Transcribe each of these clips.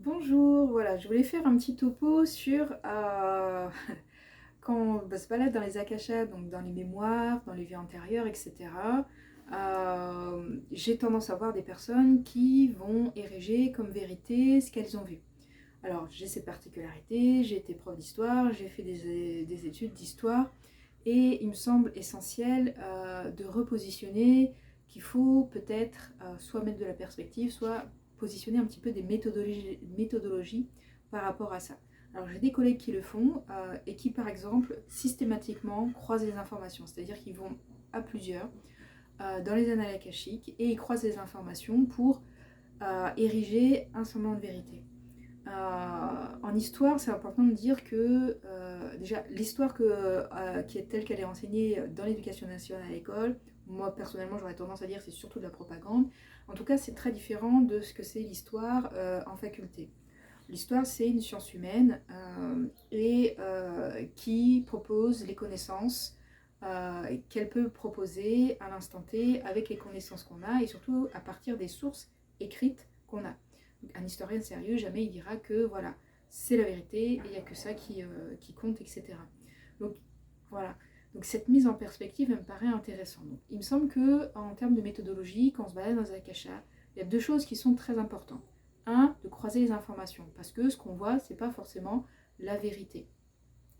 Bonjour, voilà, je voulais faire un petit topo sur quand on se balade dans les akashas, donc dans les mémoires, dans les vies antérieures, etc. J'ai tendance à voir des personnes qui vont ériger comme vérité ce qu'elles ont vu. Alors, j'ai cette particularité, j'ai été prof d'histoire, j'ai fait des études d'histoire, et il me semble essentiel de repositionner qu'il faut peut-être soit mettre de la perspective, soit positionner un petit peu des méthodologies par rapport à ça. Alors j'ai des collègues qui le font et qui par exemple systématiquement croisent les informations, c'est-à-dire qu'ils vont à plusieurs dans les annales akashiques et ils croisent les informations pour ériger un semblant de vérité. En histoire, c'est important de dire que déjà l'histoire qui est telle qu'elle est enseignée dans l'éducation nationale à l'école, moi personnellement j'aurais tendance à dire que c'est surtout de la propagande. En tout cas, c'est très différent de ce que c'est l'histoire en faculté. L'histoire, c'est une science humaine qui propose les connaissances qu'elle peut proposer à l'instant T avec les connaissances qu'on a et surtout à partir des sources écrites qu'on a. Donc, un historien sérieux, jamais il dira que voilà, c'est la vérité et il n'y a que ça qui compte, etc. Donc voilà. Donc cette mise en perspective, elle me paraît intéressante. Donc, il me semble qu'en termes de méthodologie, quand on se balade dans un akasha, il y a deux choses qui sont très importantes. Un, de croiser les informations, parce que ce qu'on voit, c'est pas forcément la vérité.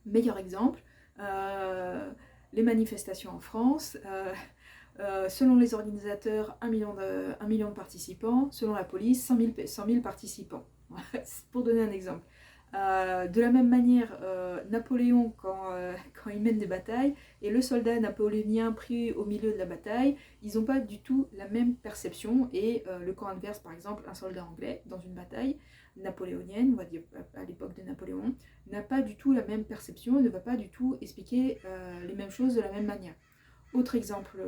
Meilleur exemple, euh, les manifestations en France. Selon les organisateurs, 1 million de participants. Selon la police, 100 000 participants. Pour donner un exemple. De la même manière, Napoléon, quand il mène des batailles, et le soldat napoléonien pris au milieu de la bataille, ils n'ont pas du tout la même perception. Et le camp adverse, par exemple, un soldat anglais, dans une bataille napoléonienne, on va dire à l'époque de Napoléon, n'a pas du tout la même perception, ne va pas du tout expliquer les mêmes choses de la même manière. Autre exemple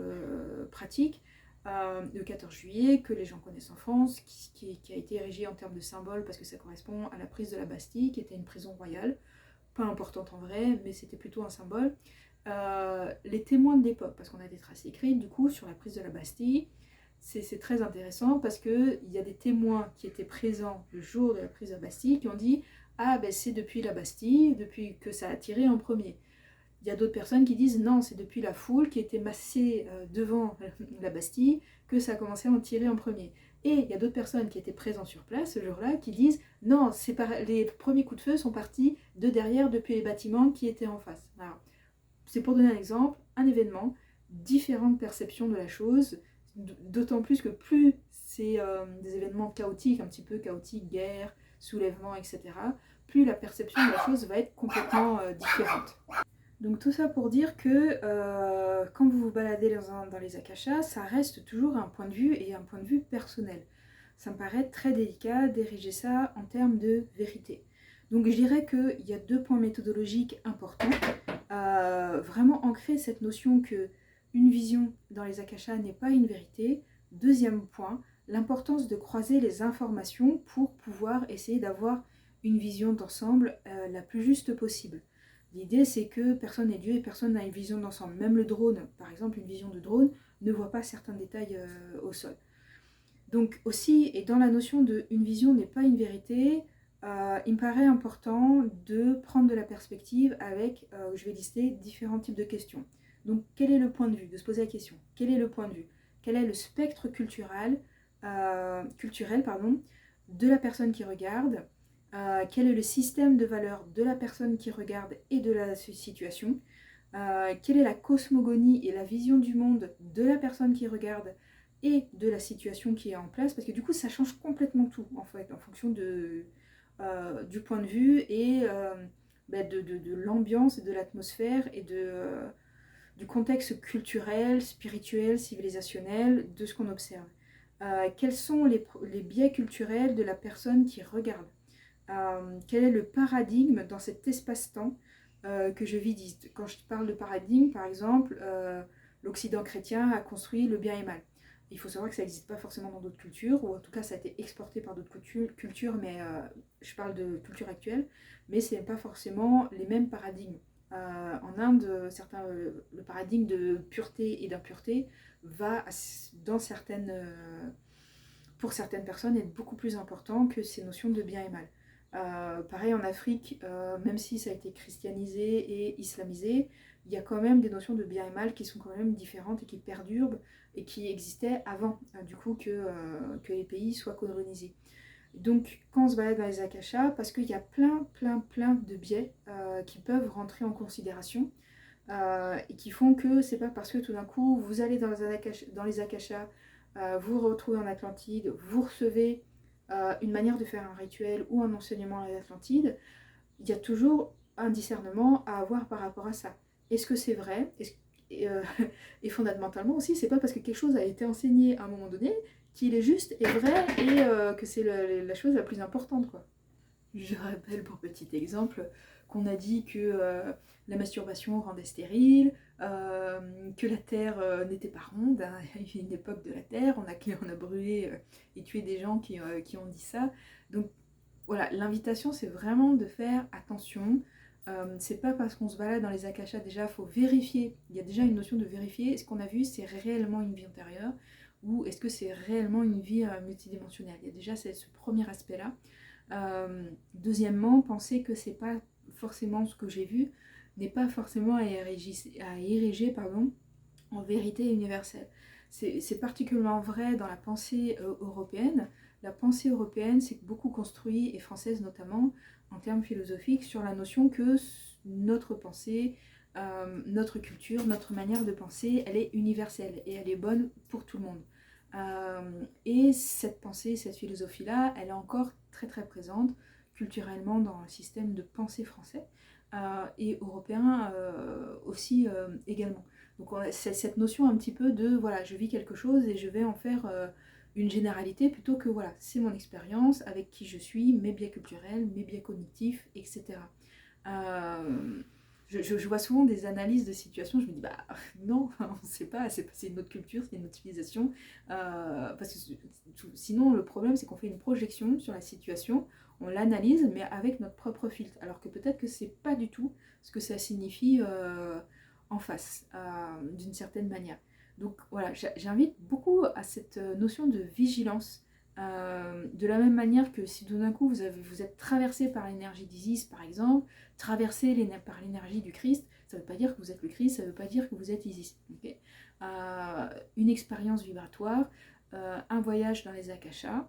pratique, le 14 juillet, que les gens connaissent en France, qui a été érigé en termes de symbole parce que ça correspond à la prise de la Bastille, qui était une prison royale, pas importante en vrai, mais c'était plutôt un symbole. Les témoins de l'époque, parce qu'on a des traces écrites du coup sur la prise de la Bastille, c'est très intéressant parce qu'il y a des témoins qui étaient présents le jour de la prise de la Bastille qui ont dit ah ben c'est depuis la Bastille, depuis que ça a tiré en premier. Il y a d'autres personnes qui disent non, c'est depuis la foule qui était massée devant la Bastille que ça a commencé à en tirer en premier. Et il y a d'autres personnes qui étaient présentes sur place ce jour-là qui disent non, les premiers coups de feu sont partis de derrière depuis les bâtiments qui étaient en face. Alors, c'est pour donner un exemple, un événement, différentes perceptions de la chose, d'autant plus que plus c'est des événements chaotiques, un petit peu chaotiques, guerre, soulèvement, etc., plus la perception de la chose va être complètement différente. Donc tout ça pour dire que quand vous vous baladez dans les akashas, ça reste toujours un point de vue et un point de vue personnel. Ça me paraît très délicat d'ériger ça en termes de vérité. Donc je dirais qu'il y a deux points méthodologiques importants. Vraiment ancrer cette notion que une vision dans les akashas n'est pas une vérité. Deuxième point, l'importance de croiser les informations pour pouvoir essayer d'avoir une vision d'ensemble la plus juste possible. L'idée, c'est que personne n'est Dieu et personne n'a une vision d'ensemble. Même le drone, par exemple, une vision de drone ne voit pas certains détails au sol. Donc aussi, et dans la notion de une vision n'est pas une vérité, il me paraît important de prendre de la perspective avec, je vais lister différents types de questions. Donc quel est le point de vue? De se poser la question. Quel est le point de vue? Quel est le spectre culturel de la personne qui regarde? Quel est le système de valeurs de la personne qui regarde et de la situation? Quelle est la cosmogonie et la vision du monde de la personne qui regarde et de la situation qui est en place? Parce que du coup, ça change complètement tout, en fait, en fonction du point de vue et de l'ambiance et de l'atmosphère et du contexte culturel, spirituel, civilisationnel de ce qu'on observe. Quels sont les biais culturels de la personne qui regarde? Quel est le paradigme dans cet espace-temps que je vis? Quand je parle de paradigme, par exemple, l'Occident chrétien a construit le bien et mal. Il faut savoir que ça n'existe pas forcément dans d'autres cultures, ou en tout cas ça a été exporté par d'autres cultures, mais je parle de culture actuelle, mais ce n'est pas forcément les mêmes paradigmes. En Inde, le paradigme de pureté et d'impureté va dans certaines pour certaines personnes, être beaucoup plus important que ces notions de bien et mal. Pareil en Afrique, même si ça a été christianisé et islamisé, il y a quand même des notions de bien et mal qui sont quand même différentes et qui perdurent et qui existaient avant du coup que les pays soient colonisés. Donc quand on se balade dans les akashas, parce qu'il y a plein de biais qui peuvent rentrer en considération et qui font que c'est pas parce que tout d'un coup vous allez dans les akashas, vous vous retrouvez en Atlantide, vous recevez une manière de faire un rituel ou un enseignement à l'Atlantide, il y a toujours un discernement à avoir par rapport à ça. Est-ce que c'est vrai? et, euh, et fondamentalement aussi, c'est pas parce que quelque chose a été enseigné à un moment donné qu'il est juste et vrai et que c'est la chose la plus importante, quoi. Je rappelle pour petit exemple qu'on a dit que la masturbation rendait stérile, que la Terre n'était pas ronde, hein. Il y a une époque de la Terre, on a brûlé et tué des gens qui ont dit ça. Donc voilà, l'invitation c'est vraiment de faire attention. C'est pas parce qu'on se balade dans les akashas, déjà il faut vérifier, il y a déjà une notion de vérifier, est-ce qu'on a vu c'est réellement une vie antérieure ou est-ce que c'est réellement une vie multidimensionnelle. Il y a déjà ce premier aspect là. Deuxièmement, penser que c'est pas forcément ce que j'ai vu n'est pas forcément à ériger en vérité universelle. C'est particulièrement vrai dans la pensée européenne. La pensée européenne s'est beaucoup construite, et française notamment, en termes philosophiques, sur la notion que notre pensée, notre culture, notre manière de penser, elle est universelle et elle est bonne pour tout le monde. Et cette pensée, cette philosophie-là, elle est encore très présente culturellement dans le système de pensée français et européen aussi également. Donc c'est cette notion un petit peu de voilà, je vis quelque chose et je vais en faire une généralité plutôt que voilà, c'est mon expérience avec qui je suis, mes biais culturels, mes biais cognitifs, etc. Je vois souvent des analyses de situations, je me dis bah non, on ne sait pas, c'est une autre culture, c'est une autre civilisation. Parce que sinon le problème c'est qu'on fait une projection sur la situation, on l'analyse mais avec notre propre filtre, alors que peut-être que c'est pas du tout ce que ça signifie en face, d'une certaine manière. Donc voilà, j'invite beaucoup à cette notion de vigilance. De la même manière que si tout d'un coup vous êtes traversé par l'énergie d'Isis par exemple, traversé par l'énergie du Christ, ça ne veut pas dire que vous êtes le Christ, ça ne veut pas dire que vous êtes Isis. Okay, une expérience vibratoire, un voyage dans les akashas,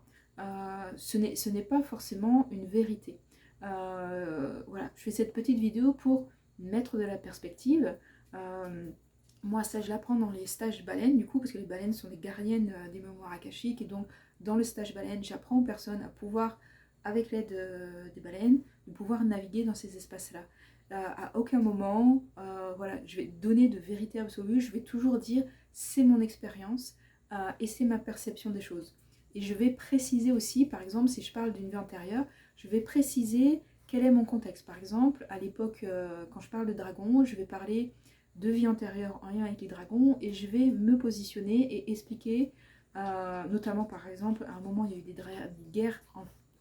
ce n'est pas forcément une vérité. Voilà, je fais cette petite vidéo pour mettre de la perspective. Moi, ça, je l'apprends dans les stages baleines, du coup, parce que les baleines sont les gardiennes des mémoires akashiques, et donc dans le stage baleine, j'apprends aux personnes à pouvoir, avec l'aide des baleines, de pouvoir naviguer dans ces espaces-là. À aucun moment, voilà, je vais donner de vérité absolue, je vais toujours dire c'est mon expérience et c'est ma perception des choses. Et je vais préciser aussi, par exemple, si je parle d'une vie antérieure, je vais préciser quel est mon contexte. Par exemple, à l'époque, quand je parle de dragons, je vais parler de vie antérieure en lien avec les dragons et je vais me positionner et expliquer, notamment par exemple, à un moment il y a eu des guerres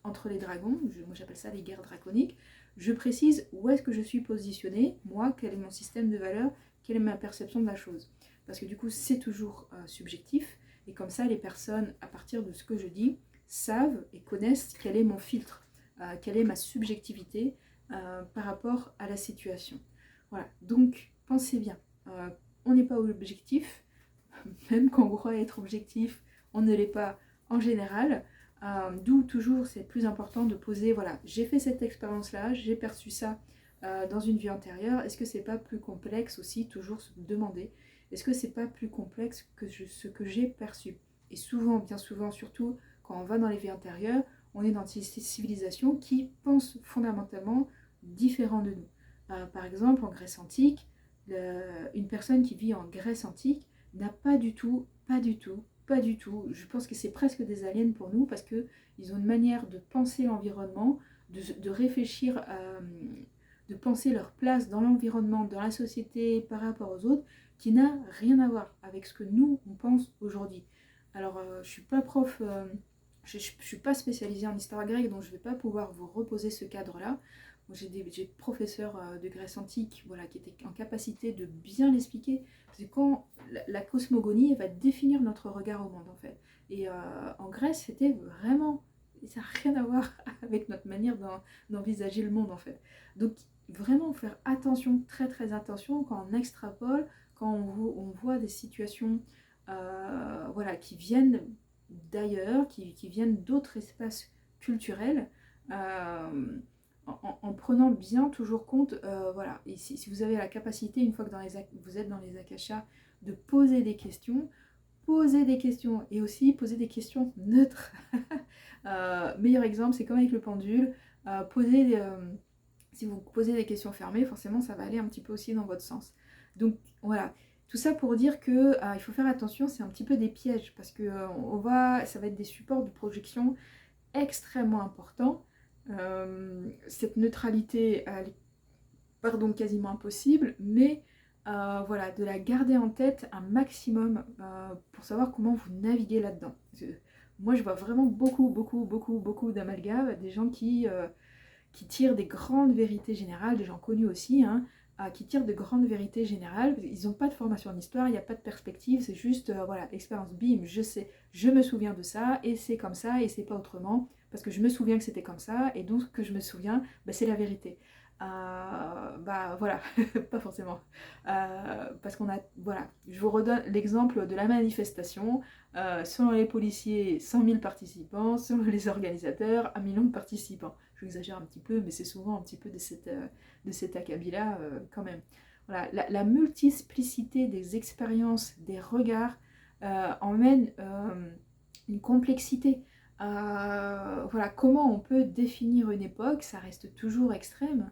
entre les dragons, moi j'appelle ça les guerres draconiques. Je précise où est-ce que je suis positionnée, moi, quel est mon système de valeurs, quelle est ma perception de la chose. Parce que du coup, c'est toujours subjectif, et comme ça, les personnes, à partir de ce que je dis, savent et connaissent quel est mon filtre, quelle est ma subjectivité par rapport à la situation. Voilà, donc pensez bien, on n'est pas objectif, même quand on croit être objectif, on ne l'est pas en général. D'où toujours c'est plus important de poser, voilà, j'ai fait cette expérience-là, j'ai perçu ça dans une vie antérieure, est-ce que c'est pas plus complexe aussi, toujours se demander, est-ce que c'est pas plus complexe que ce que j'ai perçu? Et souvent, bien souvent, surtout quand on va dans les vies antérieures, on est dans ces civilisations qui pensent fondamentalement différent de nous. Par exemple, en Grèce antique, une personne qui vit en Grèce antique n'a pas du tout, je pense que c'est presque des aliens pour nous parce qu'ils ont une manière de penser l'environnement, de réfléchir, de penser leur place dans l'environnement, dans la société par rapport aux autres, qui n'a rien à voir avec ce que nous, on pense aujourd'hui. Alors, je suis pas prof, je suis pas spécialisée en histoire grecque, donc je vais pas pouvoir vous reposer ce cadre-là. J'ai des professeurs de Grèce antique, voilà, qui étaient en capacité de bien l'expliquer. Parce que quand la cosmogonie, elle va définir notre regard au monde, en fait. Et en Grèce, c'était vraiment... Ça n'a rien à voir avec notre manière d'envisager le monde, en fait. Donc, vraiment faire attention, très très attention, quand on extrapole, quand on voit des situations voilà, qui viennent d'ailleurs, qui viennent d'autres espaces culturels, en prenant bien toujours compte, voilà, et si vous avez la capacité, une fois que vous êtes dans les akashas, de poser des questions et aussi poser des questions neutres. Meilleur exemple, c'est comme avec le pendule, si vous posez des questions fermées, forcément ça va aller un petit peu aussi dans votre sens. Donc voilà, tout ça pour dire que il faut faire attention, c'est un petit peu des pièges parce que ça va être des supports de projection extrêmement importants. Cette neutralité, elle est pardon, quasiment impossible, mais voilà, de la garder en tête un maximum pour savoir comment vous naviguez là-dedans. Moi, je vois vraiment beaucoup d'amalgames, des gens qui tirent des grandes vérités générales, des gens connus aussi, hein, qui tirent de grandes vérités générales. Ils n'ont pas de formation en histoire, il n'y a pas de perspective, c'est juste, voilà, expérience, bim, je sais, je me souviens de ça, et c'est comme ça, et c'est pas autrement, parce que je me souviens que c'était comme ça, et donc ce que je me souviens, bah, c'est la vérité. Bah voilà, pas forcément. Parce qu'on a, voilà, je vous redonne l'exemple de la manifestation. Selon les policiers, 100 000 participants, selon les organisateurs, 1 million de participants. J'exagère un petit peu, mais c'est souvent un petit peu de cet acabit-là quand même. Voilà, la multiplicité des expériences, des regards, emmène une complexité. Voilà, comment on peut définir une époque, ça reste toujours extrême.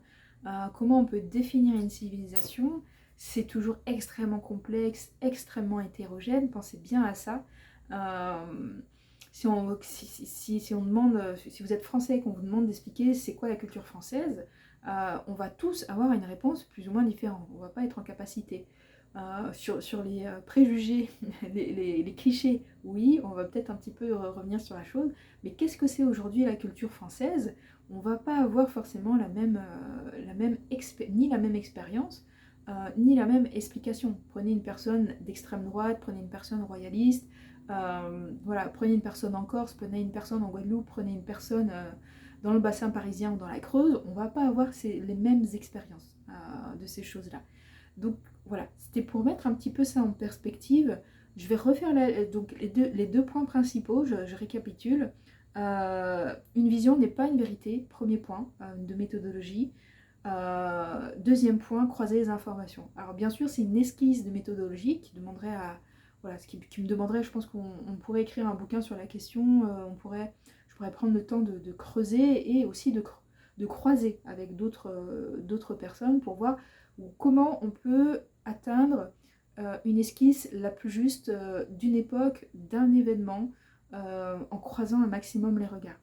Comment on peut définir une civilisation, c'est toujours extrêmement complexe, extrêmement hétérogène, pensez bien à ça. Si on demande, si vous êtes français et qu'on vous demande d'expliquer c'est quoi la culture française, on va tous avoir une réponse plus ou moins différente, on va pas être en capacité. Sur les préjugés, les clichés, oui, on va peut-être un petit peu revenir sur la chose, mais qu'est-ce que c'est aujourd'hui la culture française? On va pas avoir forcément ni la même expérience, ni la même explication. Prenez une personne d'extrême droite, prenez une personne royaliste, voilà, prenez une personne en Corse, prenez une personne en Guadeloupe, prenez une personne dans le bassin parisien ou dans la Creuse, on va pas avoir les mêmes expériences de ces choses-là. Donc voilà, c'était pour mettre un petit peu ça en perspective. Je vais refaire donc les deux points principaux, je récapitule. Une vision n'est pas une vérité, premier point de méthodologie. Deuxième point, croiser les informations. Alors bien sûr, c'est une esquisse de méthodologie qui demanderait à... Voilà, qui me demanderait, je pense qu'on pourrait écrire un bouquin sur la question, je pourrais prendre le temps de creuser et aussi de croiser avec d'autres personnes pour voir comment on peut atteindre une esquisse la plus juste d'une époque, d'un événement, en croisant un maximum les regards.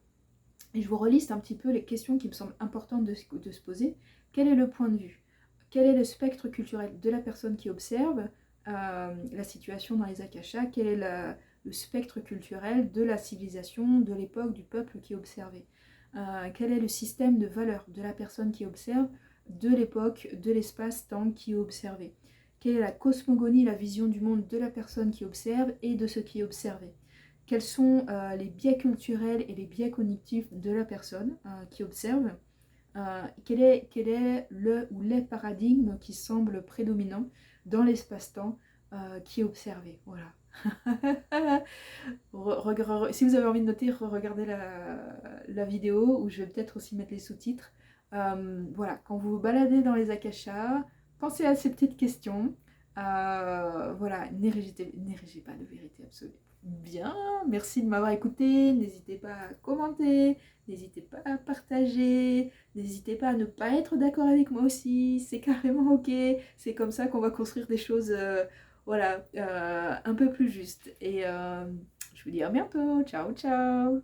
Et je vous reliste un petit peu les questions qui me semblent importantes de se poser. Quel est le point de vue? Quel est le spectre culturel de la personne qui observe la situation dans les akashas? Quel est le spectre culturel de la civilisation, de l'époque, du peuple qui est observé? Quel est le système de valeurs de la personne qui observe, de l'époque, de l'espace-temps qui est observé? Quelle est la cosmogonie, la vision du monde de la personne qui observe et de ce qui est observé? Quels sont les biais culturels et les biais cognitifs de la personne qui observe? Quel est le ou les paradigmes qui semblent prédominants dans l'espace-temps qui est observé? Voilà. Si vous avez envie de noter, regardez la vidéo où je vais peut-être aussi mettre les sous-titres. Voilà, quand vous vous baladez dans les akashas, pensez à ces petites questions. Voilà, n'érigez pas de vérité absolue. Bien, merci de m'avoir écouté. N'hésitez pas à commenter, n'hésitez pas à partager, n'hésitez pas à ne pas être d'accord avec moi aussi. C'est carrément ok. C'est comme ça qu'on va construire des choses voilà, un peu plus justes. Et je vous dis à bientôt. Ciao, ciao.